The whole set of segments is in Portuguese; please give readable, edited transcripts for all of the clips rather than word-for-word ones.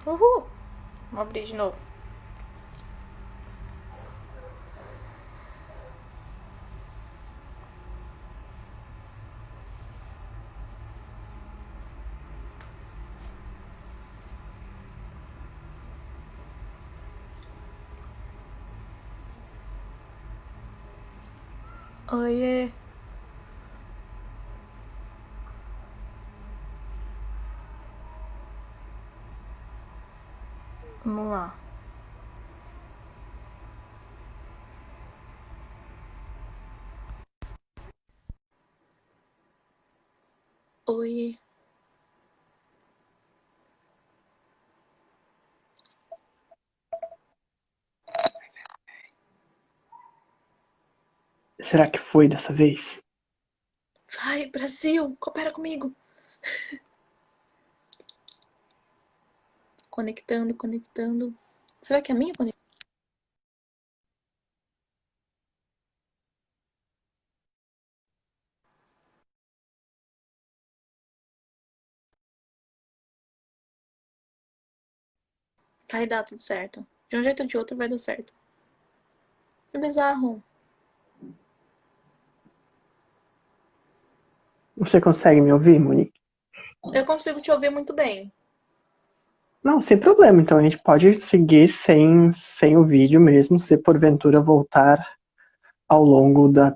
Uhul! Vamos abrir de novo. Oiê! Vamos lá. Oiê! Será que foi dessa vez? Vai, Brasil! Coopera comigo! Conectando, conectando. Será que é a minha conexão? Vai dar tudo certo. De um jeito ou de outro vai dar certo. Que bizarro. Você consegue me ouvir, Monique? Eu consigo te ouvir muito bem. Não, sem problema. Então a gente pode seguir sem o vídeo mesmo, se porventura voltar ao longo da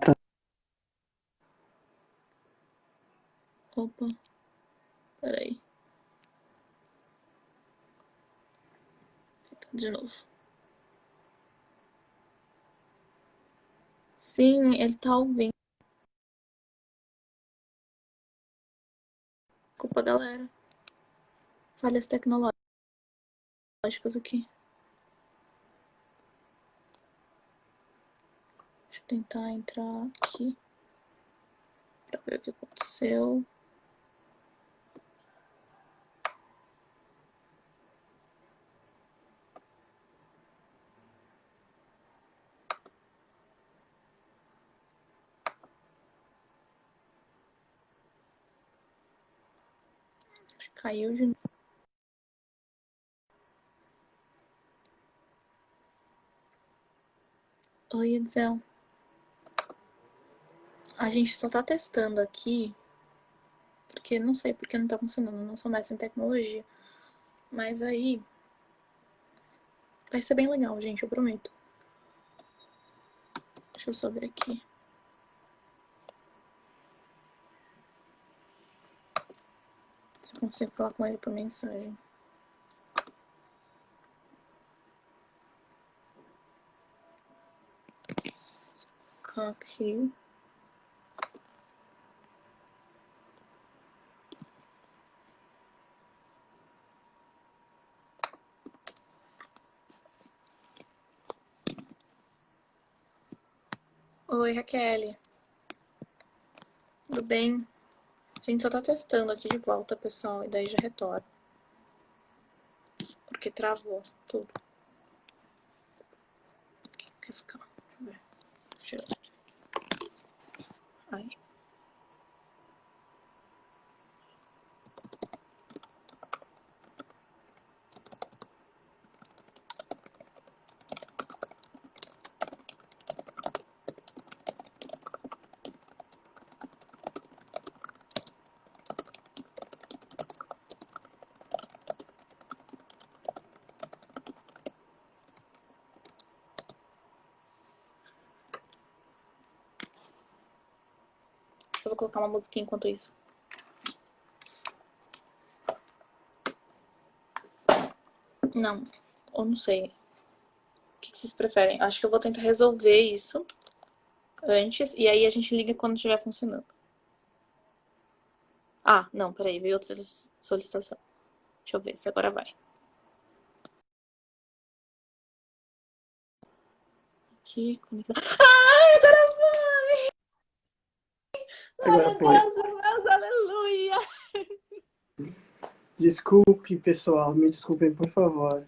Opa, peraí. De novo. Sim, ele tá ouvindo. Culpa, galera. Falhas tecnológicas aqui. Deixa eu tentar entrar aqui pra ver o que aconteceu. Caiu de novo. Oi, Edsel. A gente só tá testando aqui, porque não sei porque não tá funcionando, não sou mestre em tecnologia. Mas aí vai ser bem legal, gente, eu prometo. Deixa eu só ver aqui. Se eu consigo falar com ele por mensagem. Aqui. Oi, Raquel. Tudo bem? A gente só tá testando aqui de volta, pessoal, e daí já retorna. Porque travou tudo. Quer ficar? Deixa eu ver. Deixa eu... Aí. Eu vou colocar uma musiquinha enquanto isso. Não, ou não sei. O que vocês preferem? Acho que eu vou tentar resolver isso antes e aí a gente liga quando estiver funcionando. Ah, não, peraí, veio outra solicitação. Deixa eu ver se agora vai. Aqui, conectar. Ai, agora vai! Agora Glória a foi. Deus, irmãos, aleluia! Desculpe, pessoal, me desculpem, por favor. Ai,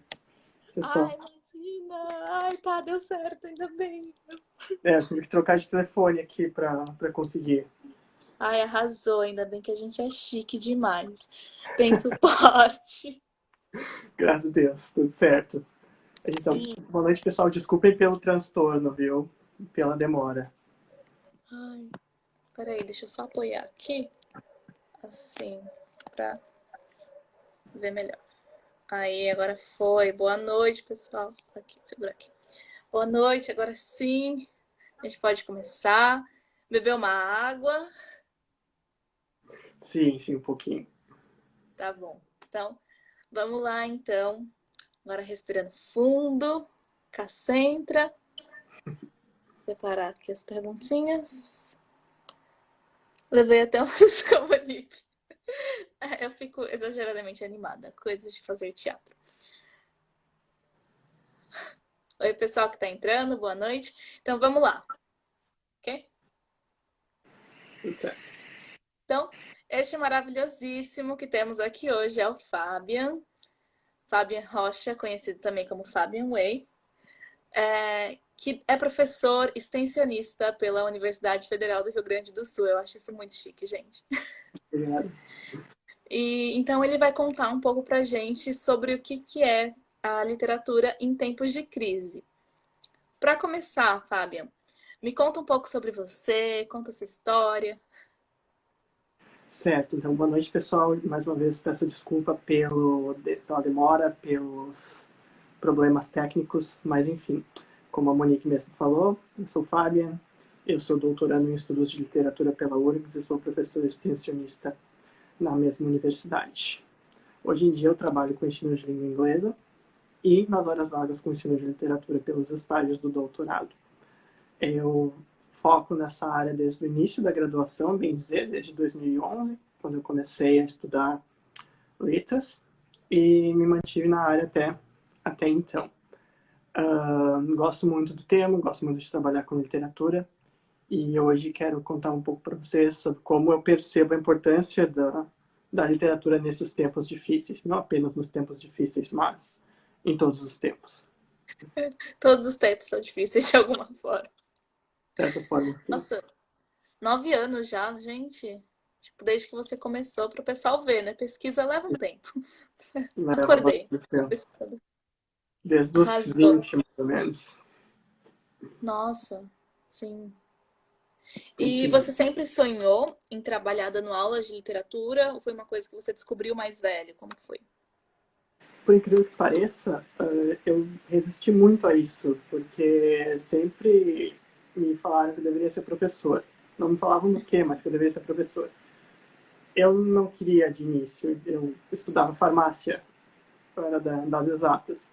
Pessoal, imagina! Ai, tá, deu certo, ainda bem. eu tive que trocar de telefone aqui pra conseguir. Ai, arrasou, ainda bem que a gente é chique demais. Tem suporte. Graças a Deus, tudo certo. Então, Sim. boa noite, pessoal. Desculpem pelo transtorno, viu? Pela demora. Ai, peraí, deixa eu só apoiar aqui, assim, pra ver melhor. Aí, agora foi. Boa noite, pessoal. Aqui, segura aqui. Boa noite, agora sim. A gente pode começar. Beber uma água. Sim, sim, um pouquinho. Tá bom. Então, vamos lá, então. Agora respirando fundo. Concentra. Separar aqui as perguntinhas. Levei até uns comunique. Eu fico exageradamente animada. Coisas de fazer teatro. Oi, pessoal que tá entrando. Boa noite. Então, vamos lá. Ok? Tudo certo. Então, este maravilhosíssimo que temos aqui hoje é o Fabian. Fabian Rocha, conhecido também como Fabian Way, que é professor extensionista pela Universidade Federal do Rio Grande do Sul. Eu acho isso muito chique, gente. Obrigado. E então ele vai contar um pouco pra gente sobre o que é a literatura em tempos de crise. Para começar, Fabian, me conta um pouco sobre você, conta essa história. Certo, então boa noite, pessoal. Mais uma vez peço desculpa pela demora, pelos problemas técnicos, mas enfim, como a Monique mesmo falou, eu sou o Fabian, eu sou doutorando em estudos de literatura pela URGS e sou professor extensionista na mesma universidade. Hoje em dia eu trabalho com ensino de língua inglesa e nas horas vagas com ensino de literatura pelos estágios do doutorado. Eu foco nessa área desde o início da graduação, bem dizer, desde 2011, quando eu comecei a estudar letras, e me mantive na área até então. Gosto muito do tema, gosto muito de trabalhar com literatura, e hoje quero contar um pouco para vocês sobre como eu percebo a importância da literatura nesses tempos difíceis, não apenas nos tempos difíceis, mas em todos os tempos. Todos os tempos são difíceis de alguma forma. De certa forma, sim. Nossa, 9 anos já, gente. Tipo, desde que você começou, para o pessoal ver, né? Pesquisa leva um tempo. Leva Acordei. bastante Tô tempo. pesquisando. Desde os Arrasou. 20, mais ou menos. Nossa, sim. E Enfim, você sempre sonhou em trabalhar dando aulas de literatura? Ou foi uma coisa que você descobriu mais velho? Como que foi? por incrível que pareça, eu resisti muito a isso, porque sempre me falaram que eu deveria ser professor. Não me falavam no quê, mas que eu deveria ser professor. Eu não queria de início, eu estudava farmácia, eu era das exatas.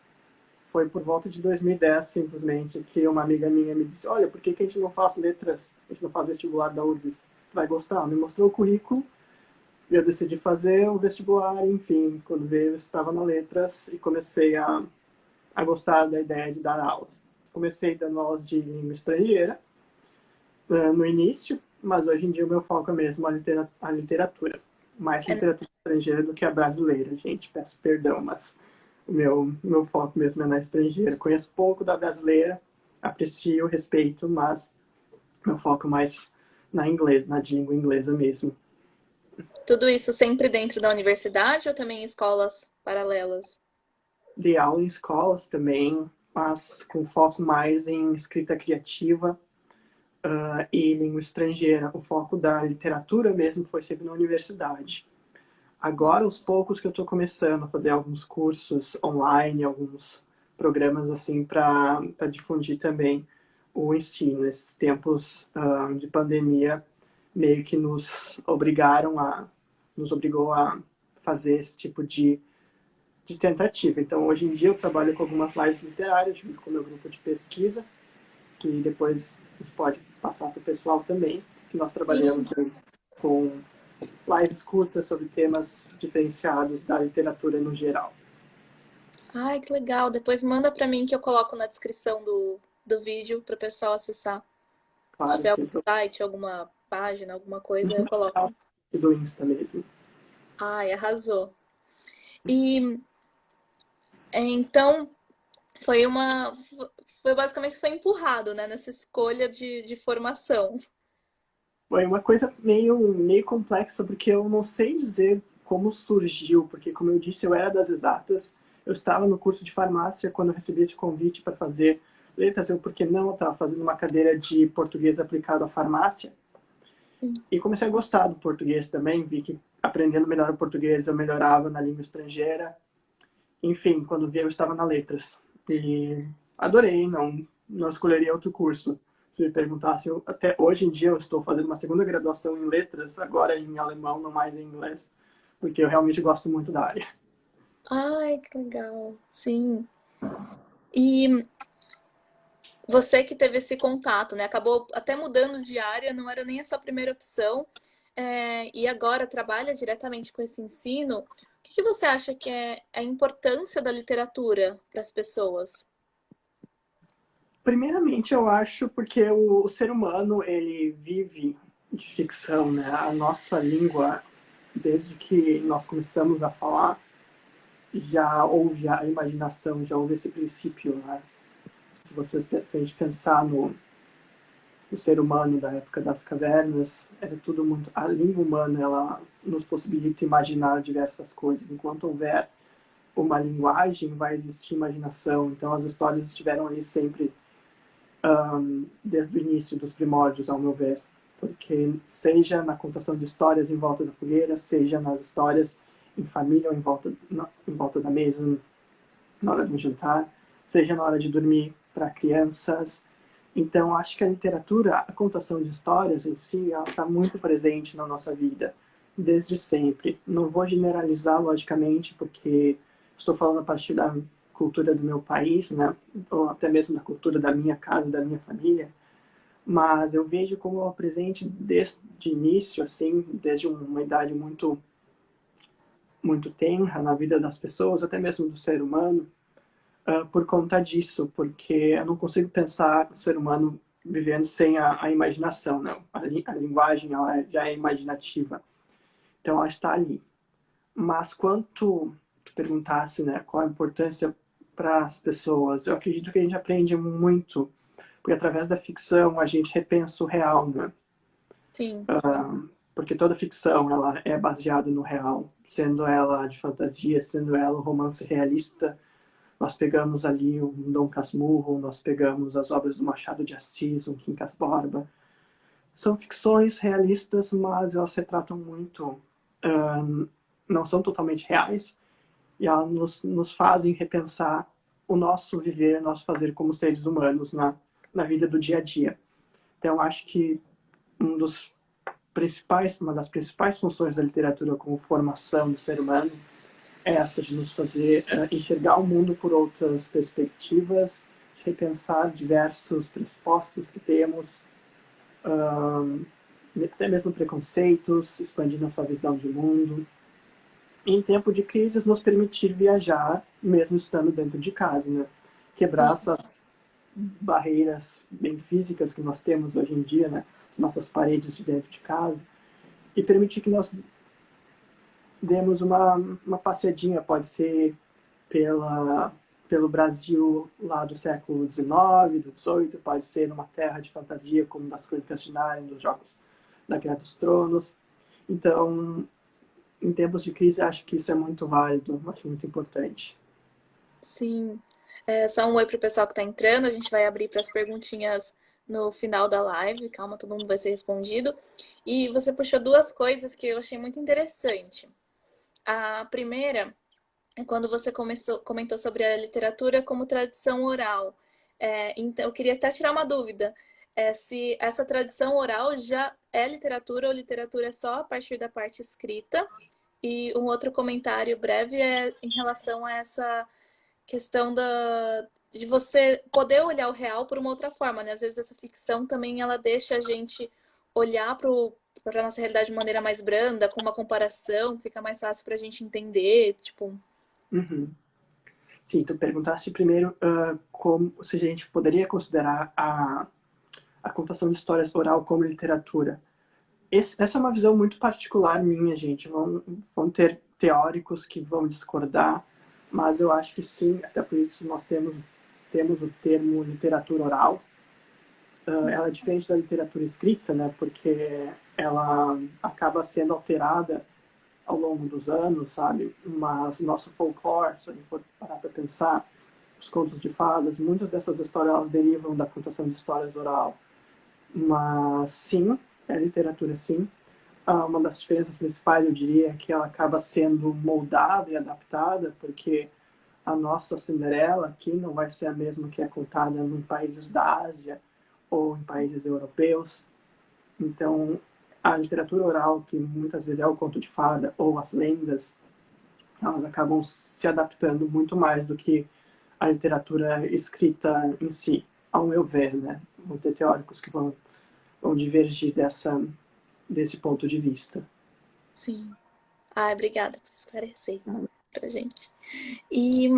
Foi por volta de 2010, simplesmente, que uma amiga minha me disse: Olha, por que a gente não faz letras? A gente não faz vestibular da URGS? Tu vai gostar. Me mostrou o currículo e eu decidi fazer o vestibular. Enfim, quando veio, eu estava na letras e comecei a gostar da ideia de dar aulas. Comecei dando aulas de língua estrangeira no início, mas hoje em dia o meu foco é mesmo a literatura. Mais É, literatura estrangeira do que a brasileira, gente. Peço perdão, mas meu foco mesmo é na estrangeira. Conheço pouco da brasileira, aprecio, respeito, mas meu foco é mais na inglês, na língua inglesa mesmo. tudo isso sempre dentro da universidade ou também em escolas paralelas? Dei aula em escolas também, mas com foco mais em escrita criativa e língua estrangeira. O foco da literatura mesmo foi sempre na universidade. Agora, aos poucos que eu estou começando a fazer alguns cursos online, alguns programas assim para difundir também o ensino. Esses tempos de pandemia meio que nos obrigou a fazer esse tipo de tentativa. Então, hoje em dia eu trabalho com algumas lives literárias junto com o meu grupo de pesquisa, que depois a gente pode passar para o pessoal também, que nós trabalhamos Sim. com lives curtas sobre temas diferenciados da literatura no geral. Ai, que legal. Depois manda pra mim que eu coloco na descrição do vídeo para o pessoal acessar. Se Claro, tiver algum sempre site, alguma página, alguma coisa, eu coloco. do Insta mesmo. Ai, arrasou. E então foi uma. Foi basicamente foi empurrado, né, nessa escolha de formação. Foi uma coisa meio complexa, porque eu não sei dizer como surgiu, porque, como eu disse, eu era das exatas, eu estava no curso de farmácia quando eu recebi esse convite para fazer letras, eu, por que não, eu estava fazendo uma cadeira de português aplicado à farmácia, Sim. e comecei a gostar do português também, vi que aprendendo melhor o português eu melhorava na língua estrangeira. Enfim, quando vi eu estava na letras. E adorei, não escolheria outro curso. Se me perguntasse, até hoje em dia eu estou fazendo uma segunda graduação em letras, agora em alemão, não mais em inglês, porque eu realmente gosto muito da área. Ai, que legal. Sim. E você que teve esse contato, né? Acabou até mudando de área, não era nem a sua primeira opção, e agora trabalha diretamente com esse ensino. O que você acha que é a importância da literatura para as pessoas? Primeiramente, eu acho porque o ser humano, ele vive de ficção, né? A nossa língua, desde que nós começamos a falar, já houve a imaginação, já houve esse princípio, né? Se a gente pensar no ser humano da época das cavernas, era tudo muito... A língua humana, ela nos possibilita imaginar diversas coisas. Enquanto houver uma linguagem, vai existir imaginação. Então, as histórias estiveram ali sempre, desde o início dos primórdios, ao meu ver. Porque seja na contação de histórias em volta da fogueira, seja nas histórias em família ou em volta da mesa, na hora de um jantar, seja na hora de dormir para crianças. Então, acho que a literatura, a contação de histórias em si, ela está muito presente na nossa vida, desde sempre. Não vou generalizar, logicamente, porque estou falando a partir da cultura do meu país, né? Ou até mesmo da cultura da minha casa, da minha família. Mas eu vejo como ela é presente desde o início, assim, desde uma idade muito tenra na vida das pessoas, até mesmo do ser humano, por conta disso, porque eu não consigo pensar o ser humano vivendo sem a imaginação, né? A linguagem ela já é imaginativa, então ela está ali. Mas quanto tu perguntasse, né, qual a importância para as pessoas, eu acredito que a gente aprende muito, porque através da ficção a gente repensa o real, né? Sim, Porque toda ficção ela é baseada no real, sendo ela de fantasia, sendo ela um romance realista. Nós pegamos ali um Dom Casmurro, nós pegamos as obras do Machado de Assis, um Quincas Borba. São ficções realistas, mas elas retratam muito, não são totalmente reais, e elas nos fazem repensar o nosso viver, nosso fazer como seres humanos na vida do dia a dia. Então, acho que uma das principais funções da literatura como formação do ser humano é essa de nos fazer enxergar o mundo por outras perspectivas, repensar diversos pressupostos que temos, até mesmo preconceitos, expandir nossa visão de mundo. E, em tempo de crise, nos permitir viajar, mesmo estando dentro de casa, né? Quebrar sim, essas barreiras bem físicas que nós temos hoje em dia, né? As nossas paredes de dentro de casa, e permitir que nós demos uma passeadinha, pode ser pelo Brasil lá do século XIX, do XVIII, pode ser numa terra de fantasia como das Crônicas de Nárnia, dos Jogos da Guerra dos Tronos. Então, em tempos de crise, acho que isso é muito válido, acho muito importante. sim. Só um oi pro pessoal que tá entrando. A gente vai abrir para as perguntinhas no final da live. Calma, todo mundo vai ser respondido. E você puxou duas coisas que eu achei muito interessante. A primeira é quando você comentou sobre a literatura como tradição oral. Então, eu queria até tirar uma dúvida. Se essa tradição oral já é literatura ou literatura é só a partir da parte escrita? E um outro comentário breve é em relação a essa questão de você poder olhar o real por uma outra forma, né? Às vezes essa ficção também ela deixa a gente olhar para a nossa realidade de maneira mais branda, com uma comparação, fica mais fácil para a gente entender, tipo, Uhum. Sim, tu perguntaste primeiro como se a gente poderia considerar a contação de histórias oral como literatura. Essa é uma visão muito particular minha, gente. Vão ter teóricos que vão discordar, mas eu acho que sim, até por isso nós temos o termo literatura oral. Ela é diferente da literatura escrita, né? Porque ela acaba sendo alterada ao longo dos anos, sabe? Mas nosso folclore, se a gente for parar para pensar, os contos de fadas, muitas dessas histórias elas derivam da contação de histórias oral. Mas sim, é literatura sim. Uma das diferenças principais, eu diria, é que ela acaba sendo moldada e adaptada, porque a nossa Cinderela aqui não vai ser a mesma que é contada em países da Ásia ou em países europeus. Então, a literatura oral, que muitas vezes é o conto de fada ou as lendas, elas acabam se adaptando muito mais do que a literatura escrita em si, ao meu ver, né? Vão ter teóricos que vão divergir desse ponto de vista. Sim. Ah, obrigada por esclarecer pra gente. E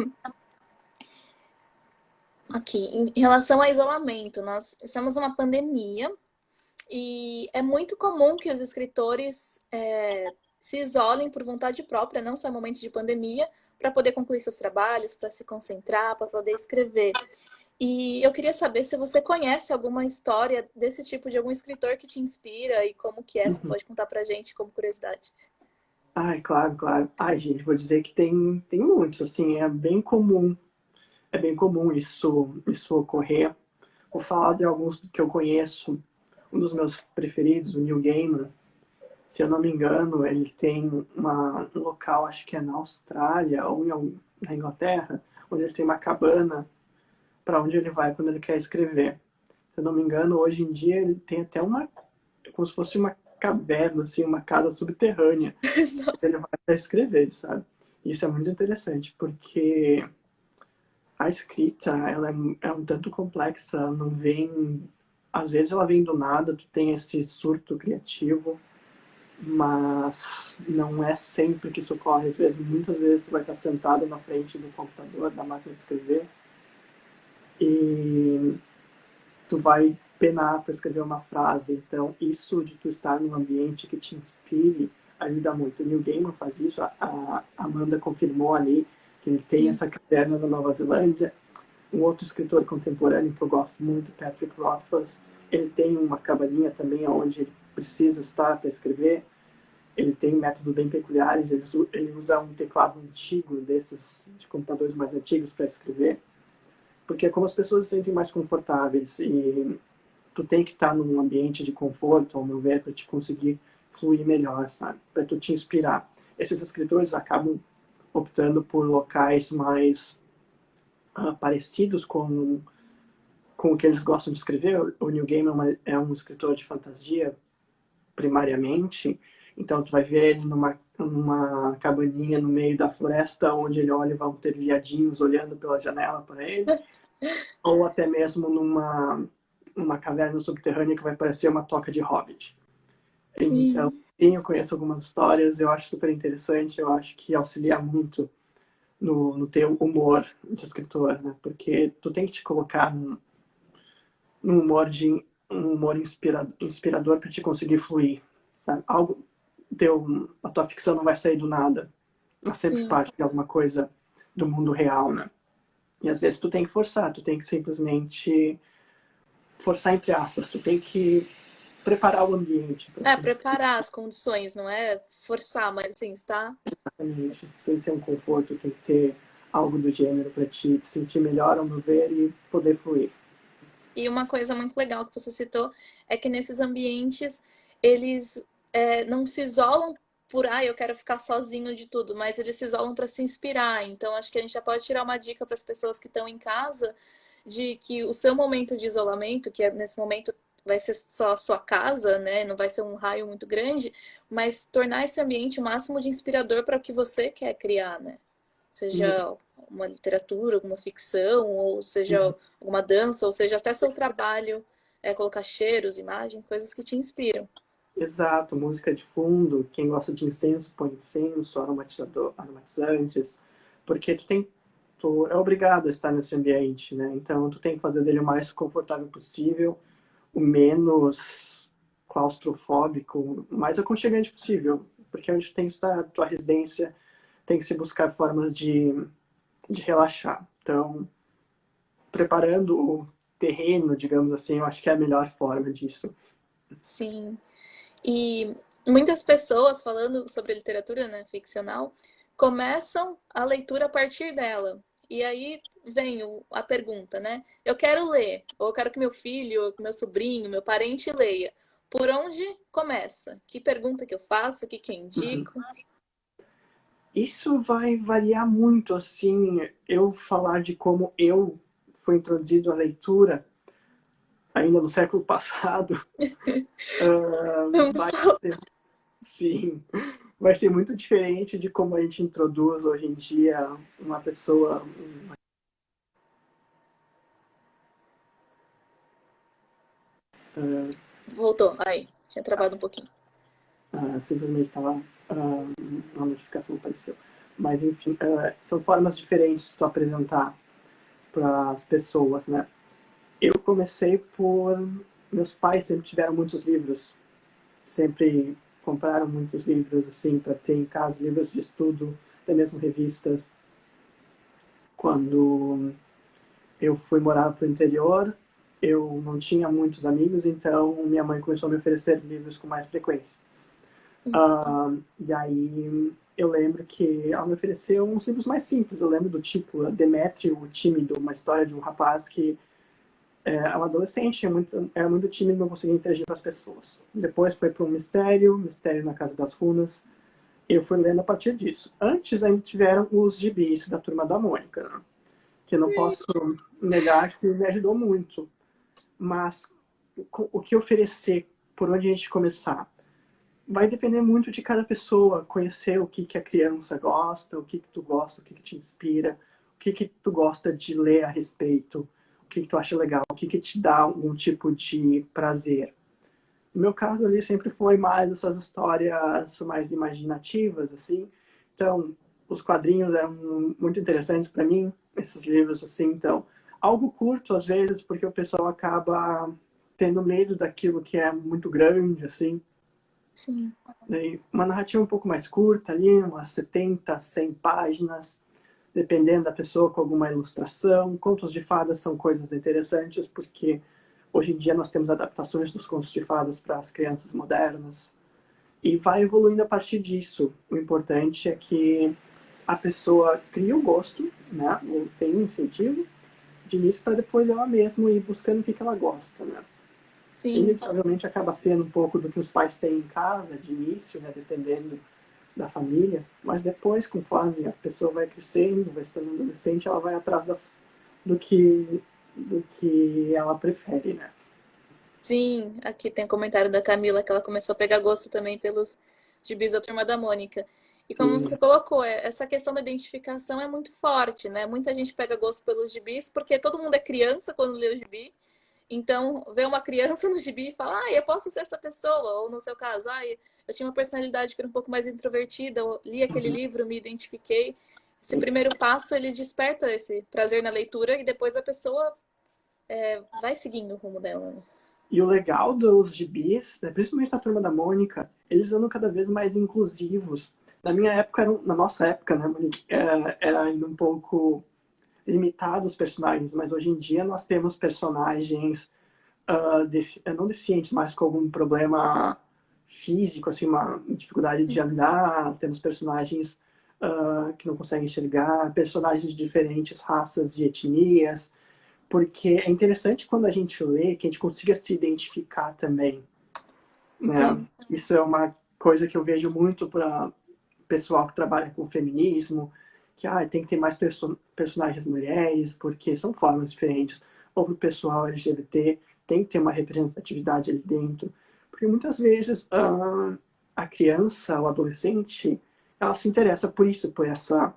aqui, em relação ao isolamento, nós estamos numa pandemia e é muito comum que os escritores se isolem por vontade própria, não só em momentos de pandemia, para poder concluir seus trabalhos, para se concentrar, para poder escrever. E eu queria saber se você conhece alguma história desse tipo de algum escritor que te inspira e como que é, você Uhum. pode contar pra gente como curiosidade. Ai, claro, claro. Ai, gente, vou dizer que tem muitos, assim, é bem comum isso ocorrer. Vou falar de alguns que eu conheço. Um dos meus preferidos, o Neil Gaiman, se eu não me engano, ele tem um local, acho que é na Austrália ou na Inglaterra, onde ele tem uma cabana para onde ele vai quando ele quer escrever. Se eu não me engano, hoje em dia ele tem até como se fosse uma caverna, assim, uma casa subterrânea. Nossa, Ele vai para escrever, sabe? Isso é muito interessante, porque a escrita, ela é um tanto complexa, não vem... Às vezes ela vem do nada, tu tem esse surto criativo, mas não é sempre que isso ocorre. Às vezes, muitas vezes tu vai estar sentado na frente do computador, da máquina de escrever, e tu vai penar para escrever uma frase. Então, isso de tu estar num ambiente que te inspire ajuda muito. O Neil Gaiman faz isso, a Amanda confirmou ali que ele tem sim. essa caverna na Nova Zelândia. Um outro escritor contemporâneo que eu gosto muito, Patrick Rothfuss, ele tem uma cabaninha também onde ele precisa estar para escrever. Ele tem métodos bem peculiares, ele usa um teclado antigo desses de computadores mais antigos para escrever, porque é como as pessoas se sentem mais confortáveis e tu tem que estar num ambiente de conforto, ao meu ver, para te conseguir fluir melhor, sabe? Para tu te inspirar. Esses escritores acabam optando por locais mais parecidos com o que eles gostam de escrever. O Neil Gaiman é um escritor de fantasia, primariamente, então tu vai ver ele numa cabaninha no meio da floresta, onde ele olha e vão ter viadinhos olhando pela janela para ele, ou até mesmo numa caverna subterrânea que vai parecer uma toca de Hobbit. Então, Sim. sim, eu conheço algumas histórias, eu acho super interessante, eu acho que auxilia muito no teu humor de escritor, né? Porque tu tem que te colocar num humor um humor inspirador para te conseguir fluir, sabe? A tua ficção não vai sair do nada, ela sempre Sim. parte de alguma coisa do mundo real, né? E às vezes tu tem que forçar, tu tem que simplesmente forçar entre aspas, tu tem que preparar o ambiente para É, aquilo. preparar as condições, não é forçar, mas assim, está. Exatamente. Tem que ter um conforto, tem que ter algo do gênero para te sentir melhor ao meu ver e poder fluir. E uma coisa muito legal que você citou é que nesses ambientes eles não se isolam por, eu quero ficar sozinho de tudo, mas eles se isolam para se inspirar. Então, acho que a gente já pode tirar uma dica para as pessoas que estão em casa de que o seu momento de isolamento, que é nesse momento vai ser só a sua casa, né? Não vai ser um raio muito grande, mas tornar esse ambiente o máximo de inspirador para o que você quer criar, né? Seja uma literatura, alguma ficção, ou seja alguma dança, ou seja até seu trabalho, colocar cheiros, imagens, coisas que te inspiram. Exato, música de fundo, quem gosta de incenso, põe incenso, aromatizantes, porque tu é obrigado a estar nesse ambiente, né? Então tu tem que fazer dele o mais confortável possível, o menos claustrofóbico, o mais aconchegante possível, porque onde tem que estar, tua residência tem que se buscar formas de relaxar. Então, preparando o terreno, digamos assim, eu acho que é a melhor forma disso. Sim. E muitas pessoas falando sobre literatura, né, ficcional, começam a leitura a partir dela. E aí vem a pergunta, né? Eu quero ler, ou eu quero que meu filho, meu sobrinho, meu parente leia. Por onde começa? Que pergunta que eu faço? O que que eu Uhum. indico? Isso vai variar muito, assim, eu falar de como eu fui introduzido à leitura ainda no século passado, vai ser, sim, vai ser muito diferente de como a gente introduz hoje em dia uma pessoa. Voltou. Aí, tinha travado um pouquinho. Simplesmente estava uma notificação apareceu. Mas enfim, são formas diferentes de tu apresentar para as pessoas, né? Eu comecei por meus pais sempre tiveram muitos livros, sempre compraram muitos livros assim para ter em casa, livros de estudo, até mesmo revistas. Quando eu fui morar para o interior, eu não tinha muitos amigos, então minha mãe começou a me oferecer livros com mais frequência. E aí eu lembro que ela me ofereceu uns livros mais simples. Eu lembro do título, Demétrio, o Tímido, uma história de um rapaz que é um adolescente, era muito tímido, não conseguia interagir com as pessoas. Depois foi para um mistério, Mistério na Casa das Runas. Eu fui lendo a partir disso. Antes ainda tiveram os gibis da Turma da Mônica, né? Que eu não posso negar que me ajudou muito. Mas o que oferecer, por onde a gente começar? Vai depender muito de cada pessoa, conhecer o que, que a criança gosta, o que, que tu gosta, o que, que te inspira, o que, que tu gosta de ler a respeito, o que, que tu acha legal, o que, que te dá algum tipo de prazer. No meu caso ali sempre foi mais essas histórias mais imaginativas, assim. Então, os quadrinhos eram muito interessantes para mim, esses livros, assim. Então, algo curto às vezes, porque o pessoal acaba tendo medo daquilo que é muito grande, assim. Sim. Uma narrativa um pouco mais curta ali, umas 70, 100 páginas, dependendo da pessoa, com alguma ilustração. Contos de fadas são coisas interessantes, porque hoje em dia nós temos adaptações dos contos de fadas para as crianças modernas. E vai evoluindo a partir disso. O importante é que a pessoa cria o gosto, né? Ou tem um incentivo de início para depois ela mesma ir buscando o que, que ela gosta, né? Sim. Inevitavelmente acaba sendo um pouco do que os pais têm em casa, de início, né? Dependendo da família, mas depois, conforme a pessoa vai crescendo, vai se tornando adolescente, ela vai atrás do que do que ela prefere, né? Sim, aqui tem um comentário da Camila que ela começou a pegar gosto também pelos gibis da Turma da Mônica. E como você Sim, colocou, essa questão da identificação é muito forte, né? Muita gente pega gosto pelos gibis porque todo mundo é criança quando lê o gibi. Então, vê uma criança no gibi e fala, ah, eu posso ser essa pessoa. Ou no seu caso, ah, eu tinha uma personalidade que era um pouco mais introvertida, eu li aquele uhum. livro, me identifiquei. Esse primeiro passo, ele desperta esse prazer na leitura e depois a pessoa vai seguindo o rumo dela, né? E o legal dos gibis, né, principalmente na Turma da Mônica, eles andam cada vez mais inclusivos. Na minha época, na nossa época, né, Monique, era ainda um pouco limitado os personagens, mas hoje em dia nós temos personagens não deficientes, mas com algum problema físico, assim, uma dificuldade de andar, temos personagens que não conseguem enxergar, personagens de diferentes raças e etnias, porque é interessante quando a gente lê que a gente consiga se identificar também, né? Sim, Isso é uma coisa que eu vejo muito para pessoal que trabalha com feminismo, que tem que ter mais personagens mulheres, porque são formas diferentes. Ou para o pessoal LGBT, tem que ter uma representatividade ali dentro. Porque muitas vezes a criança, o adolescente, ela se interessa por isso, por essa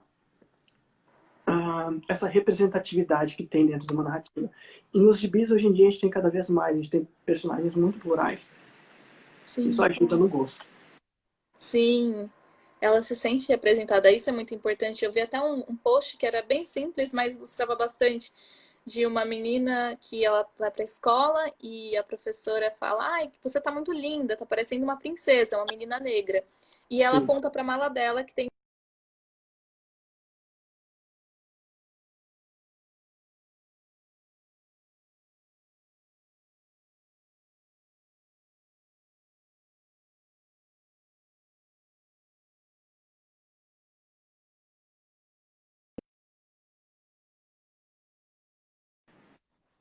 representatividade que tem dentro de uma narrativa. E nos gibis, hoje em dia, a gente tem cada vez mais, a gente tem personagens muito plurais. Isso sim, ajuda no gosto. sim. Ela se sente representada. Isso é muito importante. Eu vi até um post que era bem simples, mas ilustrava bastante. De uma menina que ela vai para a escola e a professora fala: Ai, você tá muito linda, tá parecendo uma princesa, uma menina negra. E ela Sim. aponta para a mala dela que tem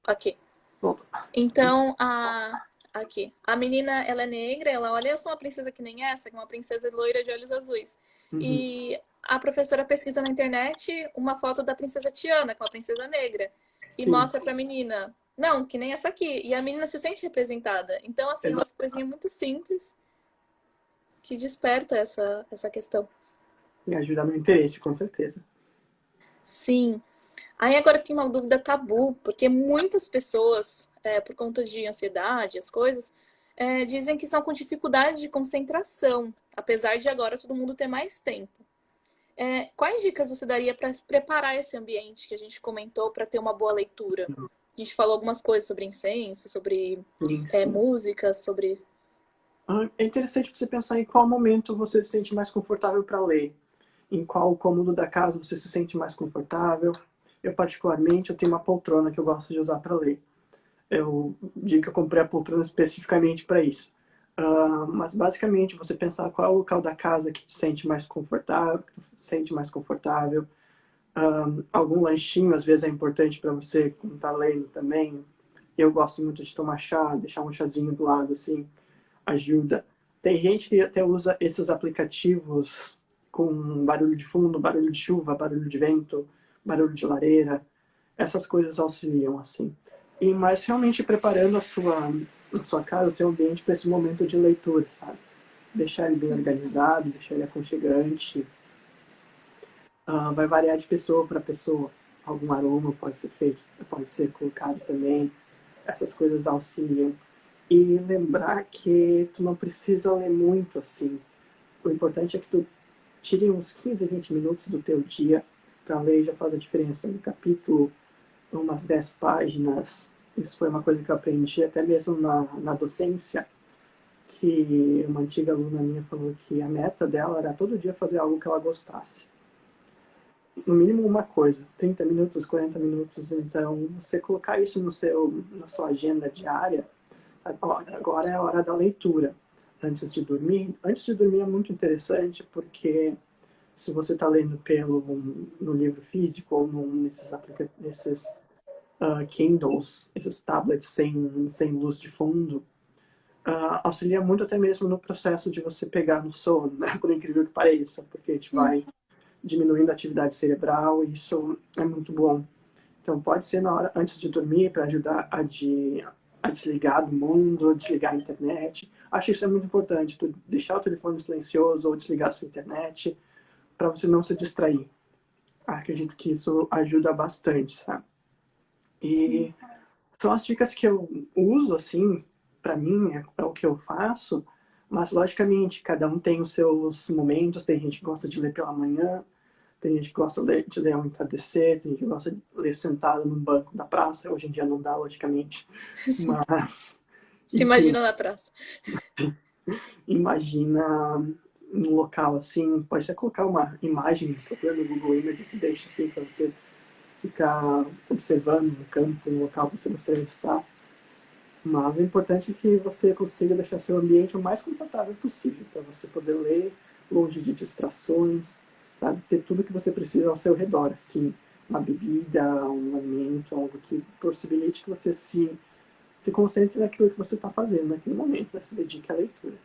Aqui. Bom, Então, aqui. A menina, ela é negra, ela olha, eu sou uma princesa que nem essa, que é uma princesa loira de olhos azuis. uhum, E a professora pesquisa na internet uma foto da princesa Tiana, que é uma princesa negra, e sim, mostra pra menina, não, que nem essa aqui. E a menina se sente representada. Então, assim, é umas exato. coisinhas muito simples que desperta essa questão. Me ajuda no interesse, com certeza. Sim. Aí agora tem uma dúvida tabu, porque muitas pessoas, por conta de ansiedade, as coisas, dizem que estão com dificuldade de concentração, apesar de agora todo mundo ter mais tempo. Quais dicas você daria para preparar esse ambiente que a gente comentou para ter uma boa leitura? A gente falou algumas coisas sobre incenso, sobre Sim, sim. músicas, sobre. É interessante você pensar em qual momento você se sente mais confortável para ler. Em qual cômodo da casa você se sente mais confortável. Eu, particularmente, eu tenho uma poltrona que eu gosto de usar para ler. Eu digo que eu comprei a poltrona especificamente para isso. Mas, basicamente, você pensar qual é o local da casa que te sente mais confortável, algum lanchinho, às vezes, é importante para você quando está lendo também. Eu gosto muito de tomar chá, deixar um chazinho do lado, assim, ajuda. Tem gente que até usa esses aplicativos com barulho de fundo, barulho de chuva, barulho de vento, barulho de lareira. Essas coisas auxiliam, assim. Mas realmente preparando a sua casa, o seu ambiente para esse momento de leitura, sabe? Deixar ele bem organizado, deixar ele aconchegante. Vai variar de pessoa para pessoa. Algum aroma pode ser feito, pode ser colocado também. Essas coisas auxiliam. E lembrar que tu não precisa ler muito assim. O importante é que tu tire uns 15, 20 minutos do teu dia para ler e já faz a diferença. Um capítulo, umas 10 páginas. Isso foi uma coisa que eu aprendi até mesmo na docência, que uma antiga aluna minha falou que a meta dela era todo dia fazer algo que ela gostasse. No mínimo uma coisa, 30 minutos, 40 minutos. Então, você colocar isso na sua agenda diária. Agora é a hora da leitura, antes de dormir. Antes de dormir é muito interessante, porque se você está lendo no livro físico ou nesses Kindles, esses tablets sem luz de fundo, auxilia muito até mesmo no processo de você pegar no sono, né? Por incrível que pareça, porque a gente vai diminuindo a atividade cerebral e isso é muito bom. Então pode ser na hora antes de dormir para ajudar a desligar do mundo, desligar a internet. Acho isso é muito importante, tu deixar o telefone silencioso ou desligar a sua internet para você não se distrair. Acredito que isso ajuda bastante, sabe? Sim. E são as dicas que eu uso, assim, para mim, é o que eu faço, mas logicamente cada um tem os seus momentos, tem gente que gosta de ler pela manhã, tem gente que gosta de ler ao entardecer, tem gente que gosta de ler sentado num banco da praça. Hoje em dia não dá, logicamente. Sim. Mas, Se enfim, imagina na praça. imagina num local assim. Pode até colocar uma imagem, procura no Google Images e deixa assim para você ficar observando no campo, no local que você gostaria de estar. Mas o importante é que você consiga deixar seu ambiente o mais confortável possível, para você poder ler longe de distrações, sabe? Ter tudo que você precisa ao seu redor, assim, uma bebida, um alimento, algo que possibilite que você se concentre naquilo que você está fazendo naquele momento, né? Se dedique à leitura.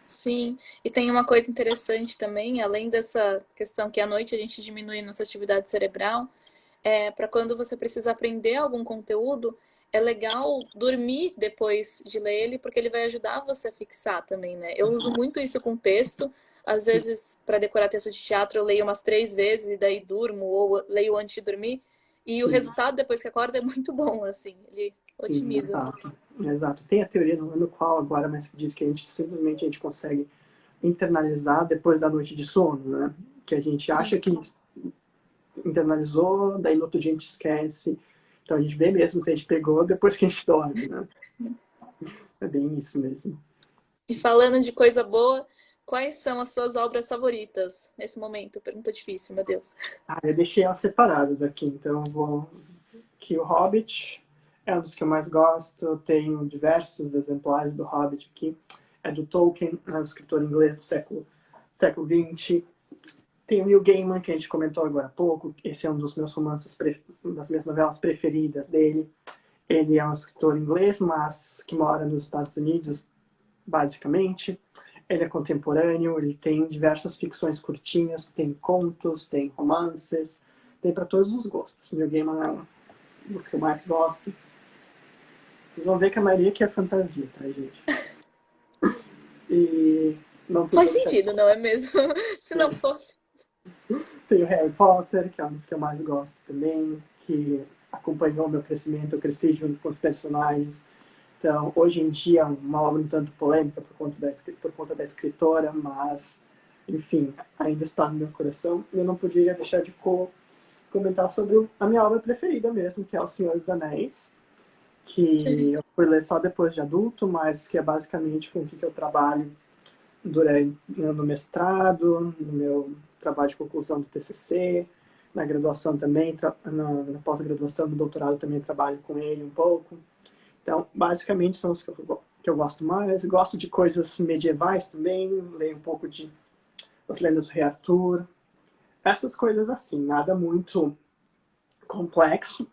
Sim, e tem uma coisa interessante também, além dessa questão que à noite a gente diminui nossa atividade cerebral, para quando você precisa aprender algum conteúdo, é legal dormir depois de ler ele, porque ele vai ajudar você a fixar também, né? Eu uso muito isso com texto, às vezes para decorar texto de teatro eu leio umas 3 vezes e daí durmo, ou leio antes de dormir, e o Sim, resultado depois que acorda é muito bom, assim, ele sim, otimiza. exato. Exato. Tem a teoria, não lembro qual agora, mas que diz que a gente consegue internalizar depois da noite de sono, né? Que a gente Sim. acha que internalizou, daí no outro dia a gente esquece. Então a gente vê mesmo se a gente pegou depois que a gente dorme, né? É bem isso mesmo. E falando de coisa boa, quais são as suas obras favoritas nesse momento? Pergunta difícil, meu Deus. Eu deixei elas separadas aqui, então eu vou. Que o Hobbit é um dos que eu mais gosto. Eu tenho diversos exemplares do Hobbit aqui. É do Tolkien, é um escritor inglês do século XX. Tem o Neil Gaiman, que a gente comentou agora há pouco. Esse é um dos meus romances, das minhas novelas preferidas dele. Ele é um escritor inglês, mas que mora nos Estados Unidos, basicamente. Ele é contemporâneo, ele tem diversas ficções curtinhas, tem contos, tem romances, tem para todos os gostos. Neil Gaiman é um dos que eu mais gosto. Vocês vão ver que a maioria aqui é fantasia, tá, gente? E não tem Faz como deixar de sentido, não é mesmo? Se não fosse. Tem o Harry Potter, que é um dos que eu mais gosto também, que acompanhou o meu crescimento, eu cresci junto com os personagens. Então, hoje em dia, é uma obra um tanto polêmica por conta da escritora, mas, enfim, ainda está no meu coração. Eu não poderia deixar de comentar sobre a minha obra preferida mesmo, que é O Senhor dos Anéis, que eu fui ler só depois de adulto, mas que é basicamente com o que eu trabalho durante no mestrado, no meu trabalho de conclusão do TCC, na graduação também, na pós-graduação do doutorado também trabalho com ele um pouco. Então, basicamente são os que eu gosto mais. Gosto de coisas medievais também, leio um pouco de As Lendas do Rei Arthur, essas coisas assim, nada muito complexo.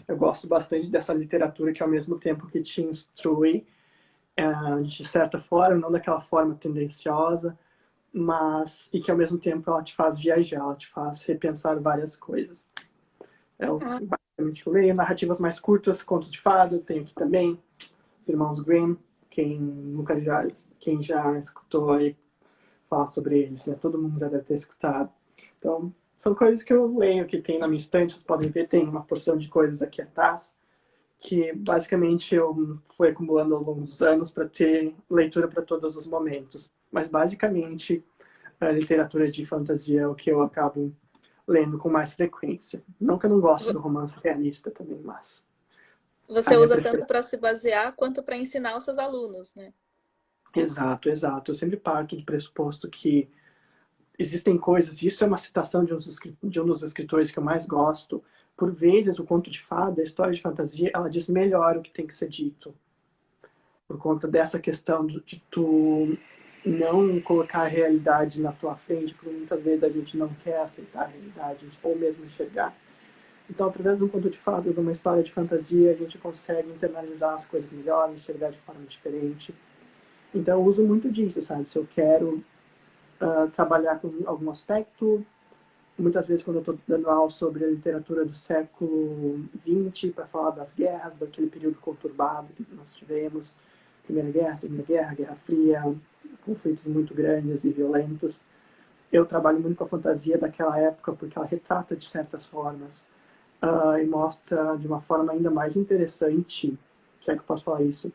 Eu gosto bastante dessa literatura que ao mesmo tempo que te instrui, de certa forma, não daquela forma tendenciosa, mas e que ao mesmo tempo ela te faz viajar, ela te faz repensar várias coisas. Eu Ah, basicamente leio narrativas mais curtas, contos de fada, tenho aqui também os Irmãos Grimm, quem já escutou aí falar sobre eles, né? Todo mundo já deve ter escutado. Então, são coisas que eu leio, que tem na minha estante, vocês podem ver, tem uma porção de coisas aqui atrás, que basicamente eu fui acumulando ao longo dos anos para ter leitura para todos os momentos. Mas basicamente a literatura de fantasia é o que eu acabo lendo com mais frequência. Não que eu não goste vo- do romance realista também, mas a você minha usa tanto preferência. para se basear quanto para ensinar os seus alunos, né? Exato, exato. Eu sempre parto do pressuposto que existem coisas, e isso é uma citação de um dos escritores que eu mais gosto. Por vezes, o conto de fada, a história de fantasia, ela diz melhor o que tem que ser dito. Por conta dessa questão de tu não colocar a realidade na tua frente, porque muitas vezes a gente não quer aceitar a realidade, ou mesmo enxergar. Então, através de um conto de fada, de uma história de fantasia, a gente consegue internalizar as coisas melhor, enxergar de forma diferente. Então, eu uso muito disso, sabe? Se eu quero trabalhar com algum aspecto, muitas vezes quando eu estou dando aula sobre a literatura do século XX, para falar das guerras, daquele período conturbado que nós tivemos, Primeira Guerra, Segunda Guerra, Guerra Fria, conflitos muito grandes e violentos. Eu trabalho muito com a fantasia daquela época porque ela retrata de certas formas e mostra de uma forma ainda mais interessante, se é que eu posso falar isso,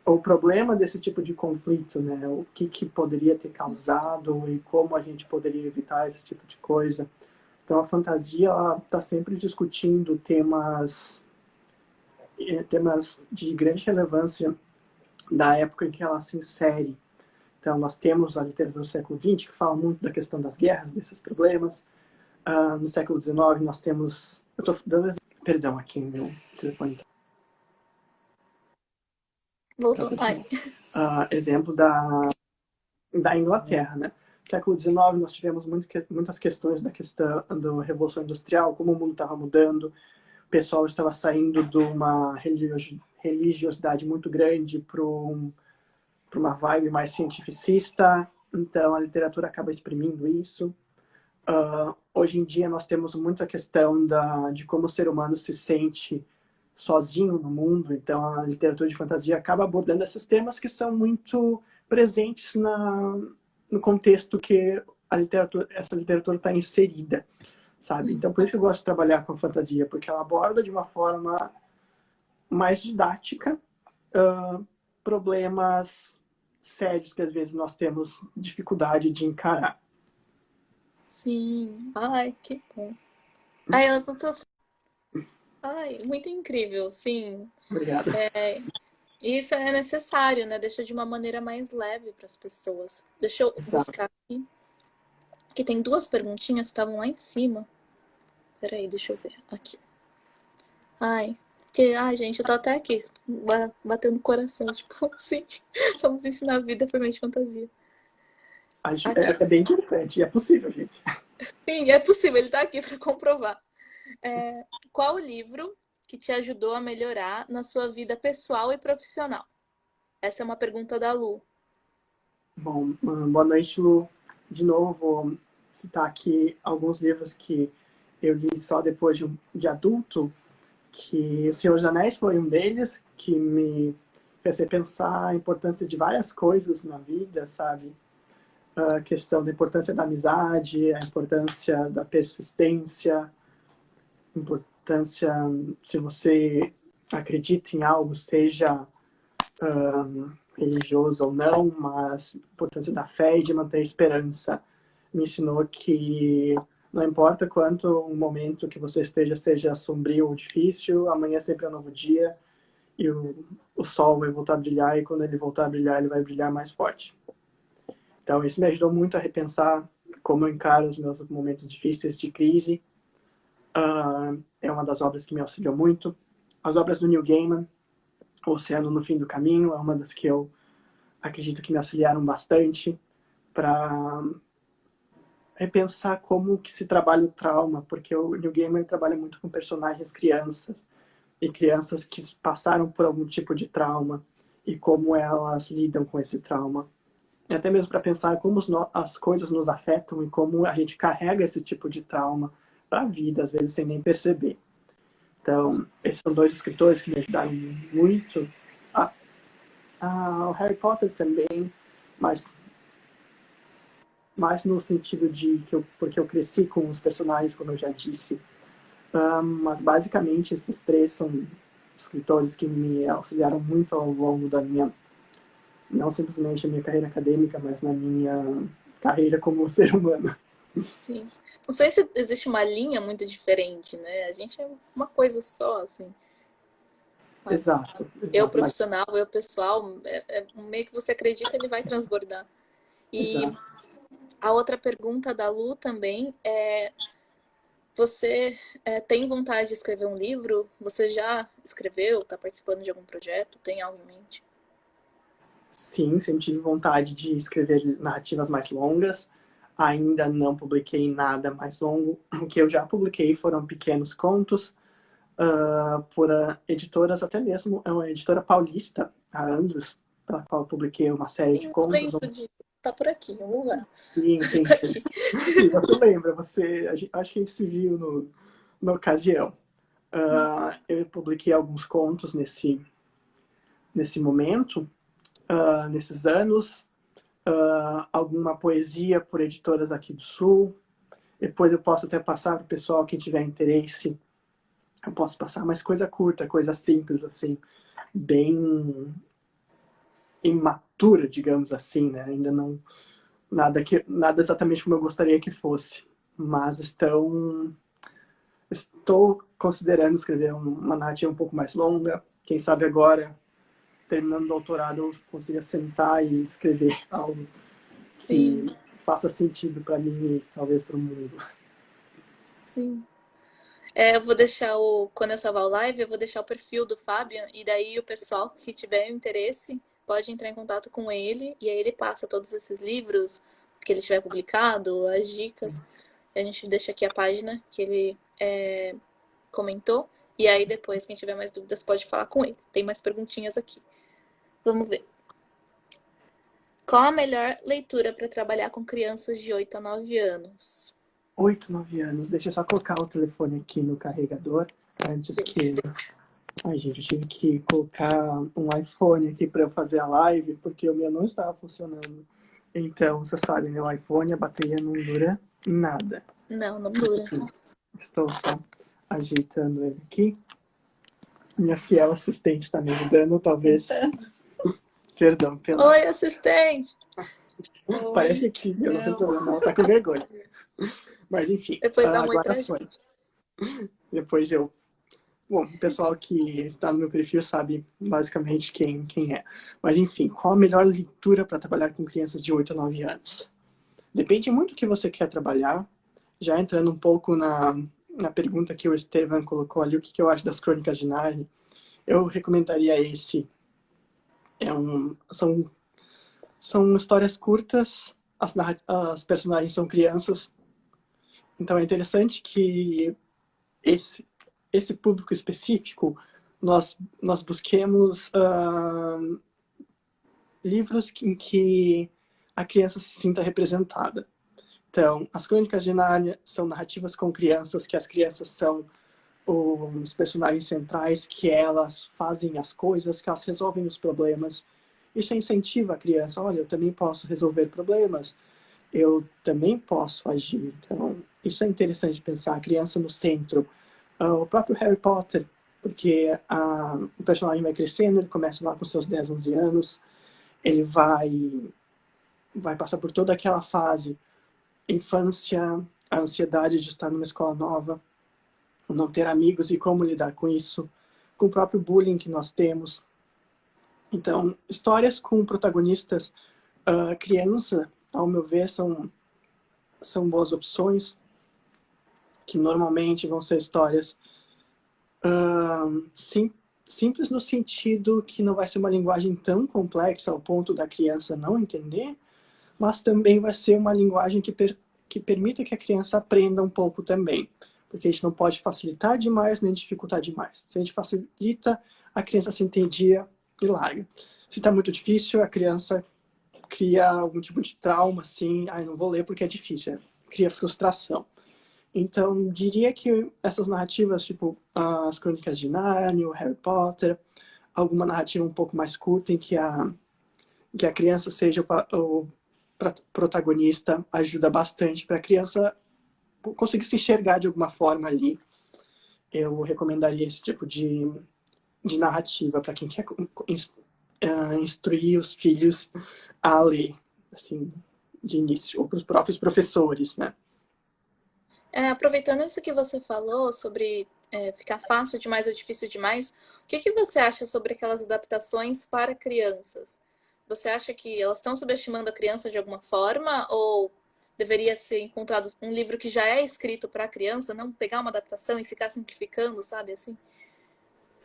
o problema desse tipo de conflito, né? O que poderia ter causado e como a gente poderia evitar esse tipo de coisa. Então a fantasia está sempre discutindo temas de grande relevância da época em que ela se insere. Então nós temos a literatura do século XX que fala muito da questão das guerras, desses problemas. No século XIX nós temos, eu estou dando perdão aqui meu telefone tá Voltou. Ai. tocando. Exemplo da Inglaterra, né? No século XIX nós tivemos muitas questões da questão da Revolução Industrial, como o mundo estava mudando, o pessoal estava saindo de uma religiosidade muito grande para uma vibe mais cientificista, então a literatura acaba exprimindo isso. Hoje em dia nós temos muita questão de como o ser humano se sente sozinho no mundo, então a literatura de fantasia acaba abordando esses temas que são muito presentes no contexto que essa literatura está inserida, sabe? Então por isso que eu gosto de trabalhar com fantasia, porque ela aborda de uma forma mais didática problemas sérios que às vezes nós temos dificuldade de encarar. Sim. Ai, que bom. Ai, eu tô... Ai, muito incrível, sim. Obrigado. E isso é necessário, né? Deixa de uma maneira mais leve para as pessoas. Deixa eu Exato. buscar aqui. Que tem duas perguntinhas que estavam lá em cima. Peraí, deixa eu ver. Aqui. Ai, ai, gente, eu tô até aqui, batendo o coração, tipo, sim, vamos ensinar a vida por meio de fantasia. Aqui. É bem interessante, é possível, gente. Sim, é possível, ele tá aqui para comprovar. É, qual livro que te ajudou a melhorar na sua vida pessoal e profissional? Essa é uma pergunta da Lu. Bom, boa noite, Lu. De novo, vou citar aqui alguns livros que eu li só depois de adulto, que O Senhor dos Anéis foi um deles, que me fez repensar a importância de várias coisas na vida, sabe? A questão da importância da amizade, a importância da persistência, a importância, se você acredita em algo, seja religioso ou não, mas a importância da fé e de manter a esperança. Me ensinou que não importa quanto um momento que você esteja, seja sombrio ou difícil, amanhã sempre é um novo dia e o sol vai voltar a brilhar, e quando ele voltar a brilhar, ele vai brilhar mais forte. Então, isso me ajudou muito a repensar como eu encaro os meus momentos difíceis de crise. É uma das obras que me auxiliou muito. As obras do Neil Gaiman, O Oceano no Fim do Caminho, é uma das que eu acredito que me auxiliaram bastante para repensar como que se trabalha o trauma, porque o Neil Gaiman trabalha muito com personagens crianças, e crianças que passaram por algum tipo de trauma, e como elas lidam com esse trauma. E até mesmo para pensar como as coisas nos afetam e como a gente carrega esse tipo de trauma para a vida, às vezes sem nem perceber. Então, esses são dois escritores que me ajudaram muito. O Harry Potter também, mas mais no sentido de porque eu cresci com os personagens, como eu já disse. Mas basicamente esses três são escritores que me auxiliaram muito ao longo da minha, não simplesmente a minha carreira acadêmica, mas na minha carreira como ser humano. Sim. Não sei se existe uma linha muito diferente, né? A gente é uma coisa só, assim. Exato, Eu exato, mas profissional, eu pessoal, o meio que você acredita, ele vai transbordar. E exato. a outra pergunta da Lu também é: você tem vontade de escrever um livro? Você já escreveu? Está participando de algum projeto? Tem algo em mente? Sim, sempre tive vontade de escrever narrativas mais longas. Ainda não publiquei nada mais longo. O que eu já publiquei foram pequenos contos, por editoras, até mesmo é uma editora paulista, a Andros, pela qual eu publiquei uma série de Sim, eu contos. lembro disso. Tá por aqui, em algum lugar. Sim, sim, Tá sim. aqui. E você lembra, acho que a gente se viu na ocasião. Eu publiquei alguns contos nesse momento, nesses anos, alguma poesia por editoras aqui do Sul. Depois eu posso até passar para o pessoal, quem tiver interesse, eu posso passar, mas coisa curta, coisa simples, assim, bem imatura, digamos assim, né? Ainda não nada exatamente como eu gostaria que fosse, mas estou considerando escrever uma narrativa um pouco mais longa. Quem sabe agora, terminando o doutorado, eu consiga sentar e escrever algo que Sim, faça sentido para mim e talvez para o mundo. sim. Eu vou deixar quando eu salvar o live, eu vou deixar o perfil do Fabian, e daí o pessoal que tiver interesse pode entrar em contato com ele, e aí ele passa todos esses livros que ele tiver publicado, as dicas. A gente deixa aqui a página que ele comentou, e aí depois, quem tiver mais dúvidas, pode falar com ele. Tem mais perguntinhas aqui. Vamos ver. Qual a melhor leitura para trabalhar com crianças de 8 a 9 anos? 8, 9 anos. Deixa eu só colocar o telefone aqui no carregador antes que. Ai, gente, eu tive que colocar um iPhone aqui para eu fazer a live, porque o meu não estava funcionando. Então, você sabe, meu iPhone, a bateria não dura nada. Não, não dura. Estou só ajeitando ele aqui. Minha fiel assistente está me ajudando, talvez. Perdão, pela. Oi, assistente! Parece que eu não tenho problema, ela tá com vergonha. Mas enfim, Depois dá um oi agora pra foi. gente. Depois eu. Bom, o pessoal que está no meu perfil sabe basicamente quem é. Mas enfim, qual a melhor leitura para trabalhar com crianças de 8 a 9 anos? Depende muito do que você quer trabalhar. Já entrando um pouco na pergunta que o Estevam colocou ali, o que eu acho das Crônicas de Narnia, eu recomendaria esse. São histórias curtas, as personagens são crianças, então é interessante que esse esse público específico, nós busquemos livros em que a criança se sinta representada. Então, as Crônicas de Nárnia são narrativas com crianças, que as crianças são os personagens centrais, que elas fazem as coisas, que elas resolvem os problemas. Isso incentiva a criança, olha, eu também posso resolver problemas, eu também posso agir. Então, isso é interessante pensar, a criança no centro. O próprio Harry Potter, porque o personagem vai crescendo, ele começa lá com seus 10, 11 anos, ele vai passar por toda aquela fase, infância, a ansiedade de estar numa escola nova, não ter amigos e como lidar com isso, com o próprio bullying que nós temos. Então, histórias com protagonistas criança, ao meu ver, são boas opções, que normalmente vão ser histórias simples no sentido que não vai ser uma linguagem tão complexa ao ponto da criança não entender, mas também vai ser uma linguagem que permita que a criança aprenda um pouco também. Porque a gente não pode facilitar demais nem dificultar demais. Se a gente facilita, a criança se entendia e larga. Se está muito difícil, a criança cria algum tipo de trauma, assim, não vou ler porque é difícil, cria frustração. Então, diria que essas narrativas, tipo as Crônicas de Nárnia, o Harry Potter, alguma narrativa um pouco mais curta em que a criança seja o protagonista, ajuda bastante para a criança conseguir se enxergar de alguma forma ali. Eu recomendaria esse tipo de narrativa para quem quer instruir os filhos a ler, assim, de início, ou para os próprios professores, né? Aproveitando isso que você falou sobre ficar fácil demais ou difícil demais, o que você acha sobre aquelas adaptações para crianças? Você acha que elas estão subestimando a criança de alguma forma ou deveria ser encontrado um livro que já é escrito para a criança, não pegar uma adaptação e ficar simplificando, sabe, assim?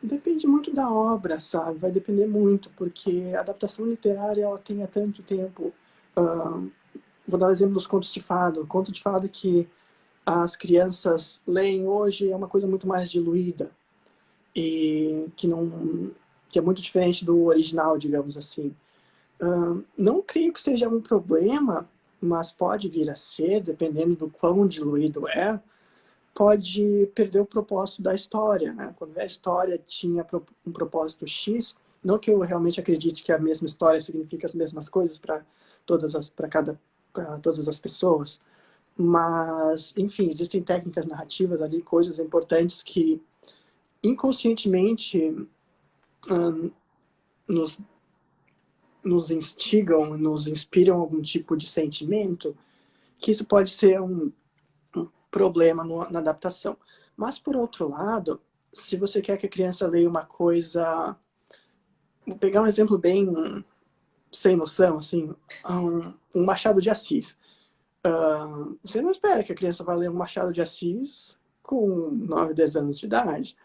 Depende muito da obra, sabe? Vai depender muito, porque a adaptação literária ela tem há tanto tempo. Vou dar o exemplo dos contos de fada. O conto de fada que as crianças leem hoje é uma coisa muito mais diluída e que é muito diferente do original, digamos assim. Não creio que seja um problema, mas pode vir a ser, dependendo do quão diluído pode perder o propósito da história, né? Quando a história tinha um propósito X, não que eu realmente acredite que a mesma história significa as mesmas coisas para todas as pessoas, mas, enfim, existem técnicas narrativas ali, coisas importantes que inconscientemente nos instigam, nos inspiram algum tipo de sentimento, que isso pode ser um problema na adaptação. Mas, por outro lado, se você quer que a criança leia uma coisa... Vou pegar um exemplo bem sem noção, assim, um Machado de Assis. Você não espera que a criança vá ler um Machado de Assis com 9, 10 anos de idade.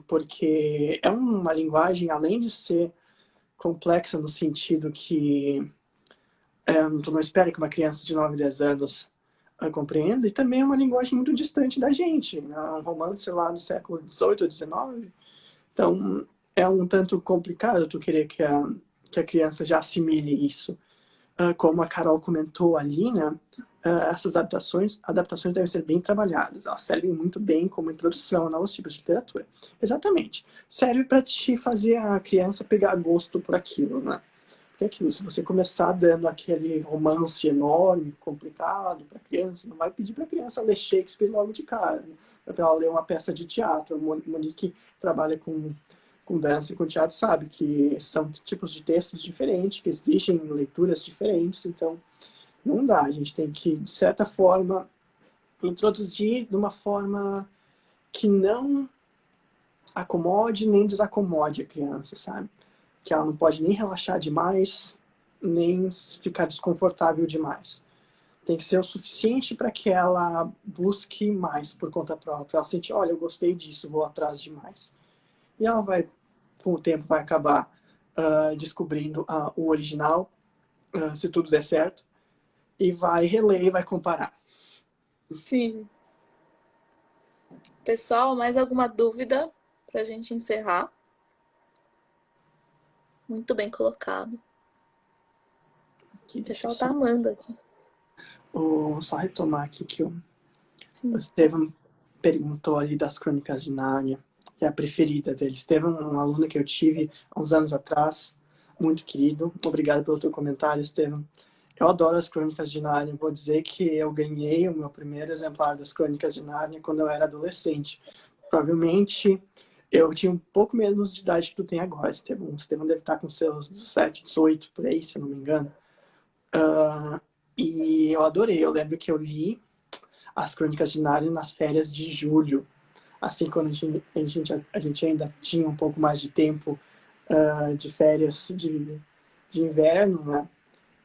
Porque é uma linguagem, além de ser complexa no sentido que tu não espera que uma criança de 9, 10 anos compreenda, e também é uma linguagem muito distante da gente. É um romance lá do século XVIII ou XIX. Então, é um tanto complicado tu querer que a criança já assimile isso. Como a Carol comentou ali, né, essas adaptações devem ser bem trabalhadas. Elas servem muito bem como introdução a novos tipos de literatura. Exatamente. Serve para te fazer a criança pegar gosto por aquilo, né? Porque é aquilo, se você começar dando aquele romance enorme, complicado para a criança, não vai pedir para a criança ler Shakespeare logo de cara. Né? Para ela ler uma peça de teatro. A Monique trabalha com dança e com teatro sabe que são tipos de textos diferentes, que exigem leituras diferentes, então não dá. A gente tem que, de certa forma, introduzir de uma forma que não acomode nem desacomode a criança, sabe? Que ela não pode nem relaxar demais, nem ficar desconfortável demais. Tem que ser o suficiente para que ela busque mais por conta própria. Ela sente, olha, eu gostei disso, vou atrás de mais. E ela vai, com o tempo, vai acabar descobrindo o original, se tudo der certo, e vai reler e vai comparar. Sim. Pessoal, mais alguma dúvida pra gente encerrar? Muito bem colocado. Aqui, O deixa eu pessoal tá só, amando aqui. só retomar aqui que o Sim. Estevam perguntou ali das Crônicas de Nárnia, que é a preferida dele. Estevam, um aluno que eu tive há uns anos atrás, muito querido. Obrigado pelo teu comentário, Estevam. Eu adoro as Crônicas de Nárnia. Vou dizer que eu ganhei o meu primeiro exemplar das Crônicas de Nárnia quando eu era adolescente. Provavelmente eu tinha um pouco menos de idade que tu tem agora, Estevam. O Estevam deve estar com seus 17, 18, por aí, se eu não me engano. E eu adorei. Eu lembro que eu li as Crônicas de Nárnia nas férias de julho. Assim, quando a gente ainda tinha um pouco mais de tempo de férias de inverno, né?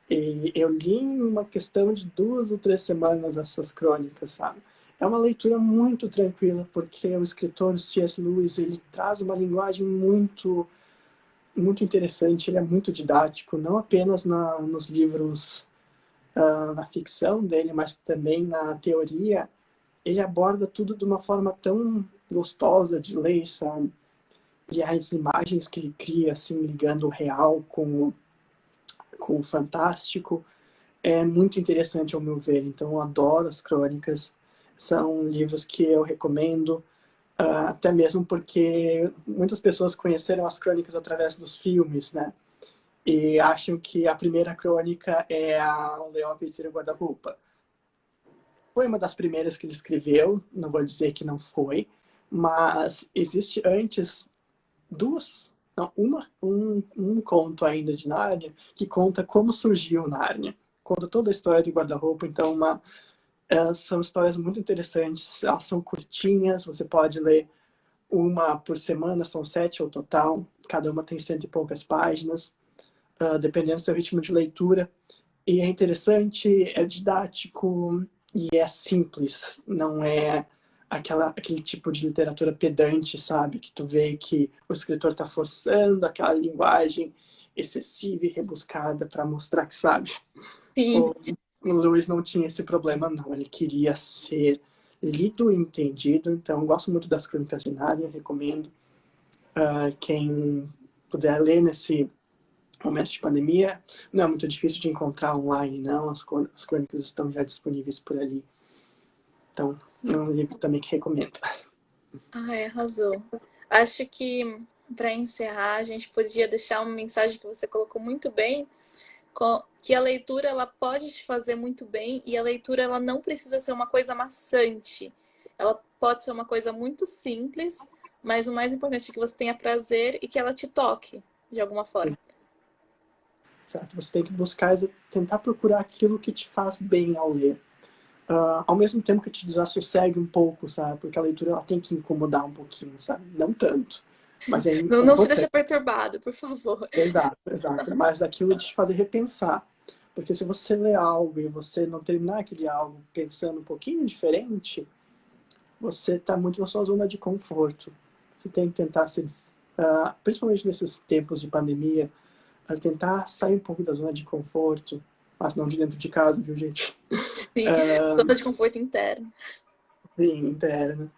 E eu li em uma questão de 2 ou 3 semanas essas crônicas, sabe? É uma leitura muito tranquila, porque o escritor C.S. Lewis, ele traz uma linguagem muito interessante, ele é muito didático, não apenas nos livros, na ficção dele, mas também na teoria. Ele aborda tudo de uma forma tão gostosa de ler, sabe? E as imagens que ele cria, assim, ligando o real com o fantástico, é muito interessante ao meu ver. Então, eu adoro as crônicas. São livros que eu recomendo, até mesmo porque muitas pessoas conheceram as crônicas através dos filmes, né? E acham que a primeira crônica é O Leão, a Feiticeira e o Guarda-Roupa. Foi uma das primeiras que ele escreveu, não vou dizer que não foi, mas existe antes duas, não, um conto ainda de Nárnia que conta como surgiu Nárnia. Conta toda a história do guarda-roupa, então são histórias muito interessantes, elas são curtinhas, você pode ler uma por semana, são 7 ao total, cada uma tem 100 e poucas páginas, dependendo do seu ritmo de leitura. E é interessante, é didático e é simples. Não é aquele tipo de literatura pedante, sabe? Que tu vê que o escritor está forçando aquela linguagem excessiva e rebuscada para mostrar que sabe. Sim. O, o Lewis não tinha esse problema, não. Ele queria ser lido e entendido. Então, eu gosto muito das Crônicas de Nárnia, recomendo. Quem puder ler nesse momento de pandemia, não é muito difícil de encontrar online, não. As crônicas estão já disponíveis por ali. Então, é um livro também que recomendo. Ai, arrasou. Acho que para encerrar, a gente podia deixar uma mensagem que você colocou muito bem, que a leitura ela pode te fazer muito bem e a leitura ela não precisa ser uma coisa maçante. Ela pode ser uma coisa muito simples, mas o mais importante é que você tenha prazer e que ela te toque de alguma forma. Certo? Você tem que buscar, tentar procurar aquilo que te faz bem ao ler. Ao mesmo tempo que te desassossegue um pouco, sabe? Porque a leitura ela tem que incomodar um pouquinho, sabe? Não tanto, mas Não, é não te deixa importante. perturbado, por favor. Exato, exato. Mas aquilo de te fazer repensar. Porque se você lê algo e você não terminar aquele algo pensando um pouquinho diferente, você está muito na sua zona de conforto. Você tem que tentar principalmente nesses tempos de pandemia, tentar sair um pouco da zona de conforto, mas não de dentro de casa, viu, gente? Sim, zona de conforto interno. Sim, interna.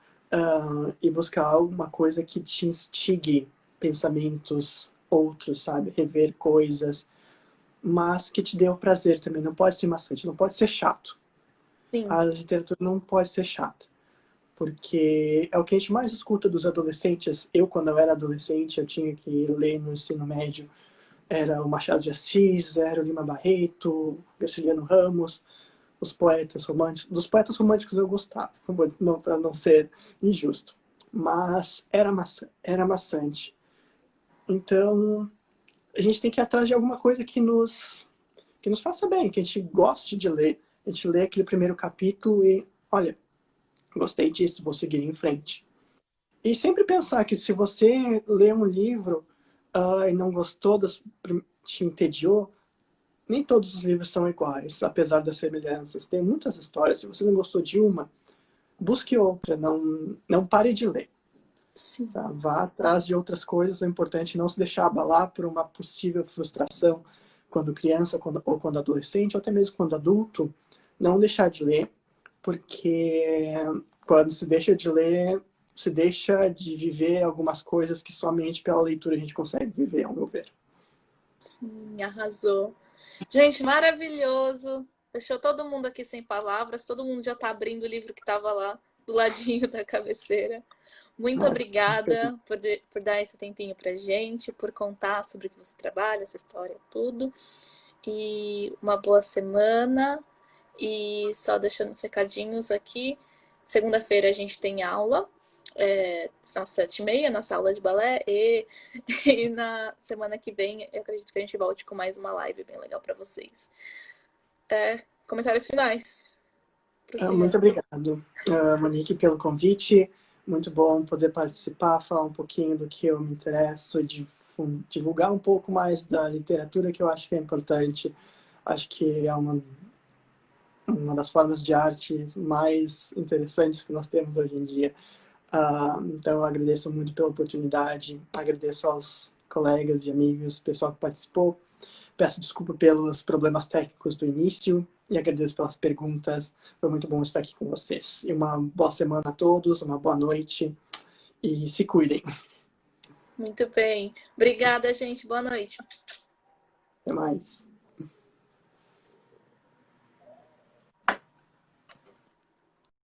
E buscar alguma coisa que te instigue pensamentos outros, sabe? Rever coisas, mas que te dê o prazer também. Não pode ser maçante, não pode ser chato. Sim, A literatura não pode ser chata, porque é o que a gente mais escuta dos adolescentes. Eu, quando eu era adolescente, eu tinha que ler no ensino médio. Era o Machado de Assis, era o Lima Barreto, Graciliano Ramos, os poetas românticos. Dos poetas românticos eu gostava, não, para não ser injusto. Mas era maçante. Então, a gente tem que ir atrás de alguma coisa que nos faça bem, que a gente goste de ler. A gente lê aquele primeiro capítulo e, olha, gostei disso, vou seguir em frente. E sempre pensar que se você lê um livro e não gostou, te entediou, nem todos os livros são iguais, apesar das semelhanças. Tem muitas histórias. Se você não gostou de uma, busque outra. Não pare de ler. sim. Tá? Vá atrás de outras coisas. É importante não se deixar abalar por uma possível frustração quando criança, ou quando adolescente, ou até mesmo quando adulto. Não deixar de ler, porque quando se deixa de ler, se deixa de viver algumas coisas que somente pela leitura a gente consegue viver, ao meu ver. Sim, arrasou. Gente, maravilhoso. Deixou todo mundo aqui sem palavras. Todo mundo já tá abrindo o livro que tava lá do ladinho da cabeceira. Muito obrigada por dar esse tempinho pra gente, por contar sobre o que você trabalha, essa história, tudo. E uma boa semana. E só deixando os recadinhos aqui. Segunda-feira a gente tem aula. Às 7h30, nossa aula de balé. E na semana que vem, eu acredito que a gente volte com mais uma live bem legal para vocês. Comentários finais pro senhor. Muito obrigado, Monique, pelo convite. Muito bom poder participar, falar um pouquinho do que eu me interesso, divulgar um pouco mais da literatura, que eu acho que é importante. Acho que é uma das formas de arte mais interessantes que nós temos hoje em dia. Então, eu agradeço muito pela oportunidade, agradeço aos colegas e amigos, pessoal que participou. Peço desculpa pelos problemas técnicos do início e agradeço pelas perguntas. Foi muito bom estar aqui com vocês. E uma boa semana a todos, uma boa noite e se cuidem. Muito bem. Obrigada, gente. Boa noite. Até mais.